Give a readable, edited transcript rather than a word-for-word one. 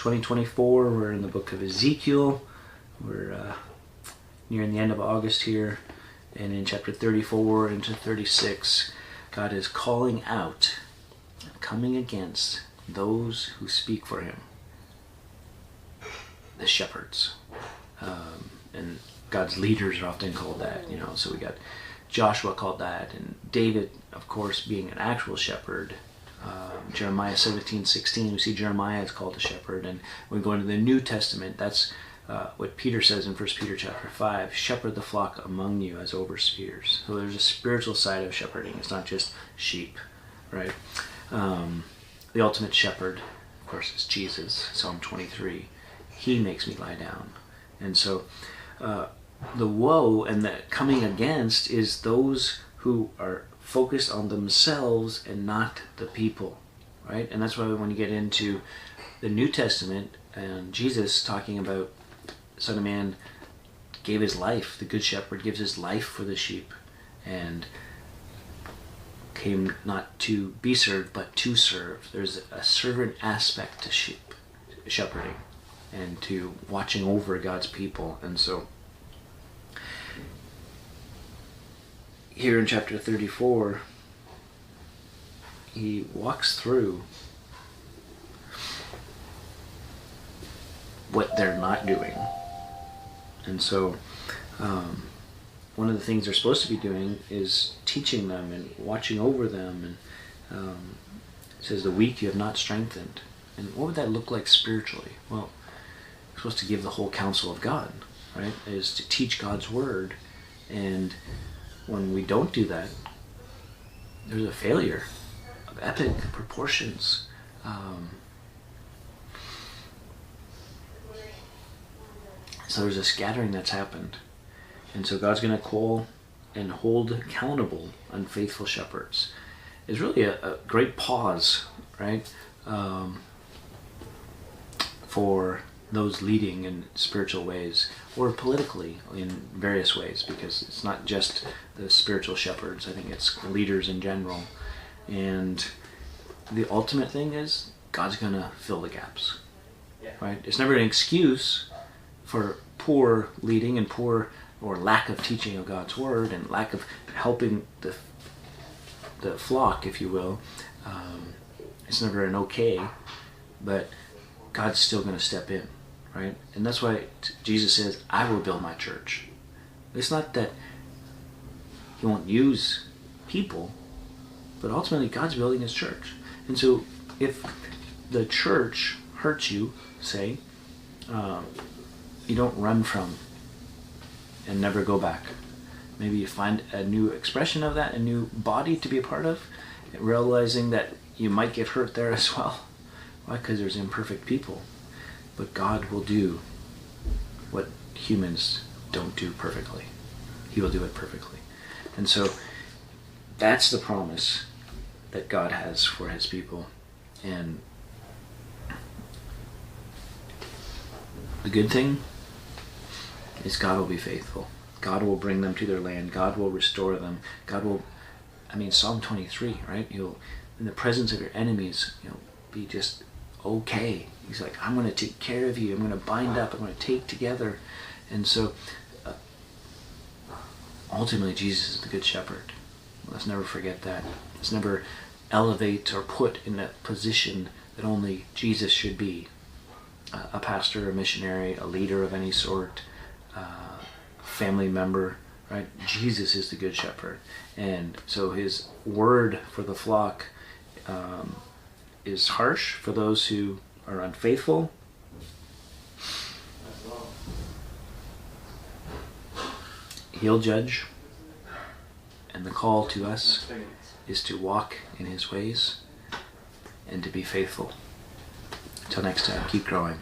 2024, we're in the book of Ezekiel. We're nearing the end of August here. And in chapter 34 into 36, God is calling out, coming against those who speak for him, the shepherds. And God's leaders are often called that, so we got Joshua called that, and David, of course, being an actual shepherd. Jeremiah 17:16, we see Jeremiah is called a shepherd. And when we go into the New Testament, that's what Peter says in 1 Peter chapter 5, shepherd the flock among you as overseers. So there's a spiritual side of shepherding. It's not just sheep, right? The ultimate shepherd, of course, is Jesus, Psalm 23. He makes me lie down. And so the woe and the coming against is those who are focused on themselves and not the people, right? And that's why when you get into the New Testament and Jesus talking about Son of Man gave his life, the Good Shepherd gives his life for the sheep, and came not to be served but to serve. There's a servant aspect to shepherding and to watching over God's people. And so here in chapter 34, he walks through what they're not doing. And so one of the things they're supposed to be doing is teaching them and watching over them. And it says, the weak you have not strengthened. And what would that look like spiritually? Well, we're supposed to give the whole counsel of God, right? Is to teach God's word. And when we don't do that, there's a failure of epic proportions. So there's a scattering that's happened. And so God's going to call and hold accountable unfaithful shepherds. It's really a great pause, right? For those leading in spiritual ways or politically in various ways, because it's not just the spiritual shepherds. I think it's leaders in general. And the ultimate thing is God's going to fill the gaps, right? It's never an excuse for poor leading and poor or lack of teaching of God's word and lack of helping the flock, if you will. It's never an okay, but God's still going to step in, right? And that's why Jesus says, I will build my church. It's not that he won't use people, but ultimately God's building his church. And so if the church hurts you, say, you don't run from and never go back. Maybe you find a new expression of that, a new body to be a part of, realizing that you might get hurt there as well. Why? Because there's imperfect people. But God will do what humans don't do perfectly. He will do it perfectly. And so that's the promise that God has for his people. And the good thing is God will be faithful. God will bring them to their land. God will restore them. God will, Psalm 23, right? You'll, in the presence of your enemies, be just okay. He's like, I'm going to take care of you. I'm going to bind up. I'm going to take together. And so, ultimately, Jesus is the Good Shepherd. Let's never forget that. Let's never elevate or put in a position that only Jesus should be. A pastor, a missionary, a leader of any sort, family member, right? Jesus is the Good Shepherd. And so his word for the flock is harsh for those who are unfaithful. He'll judge. And the call to us is to walk in his ways and to be faithful. Until next time, keep growing.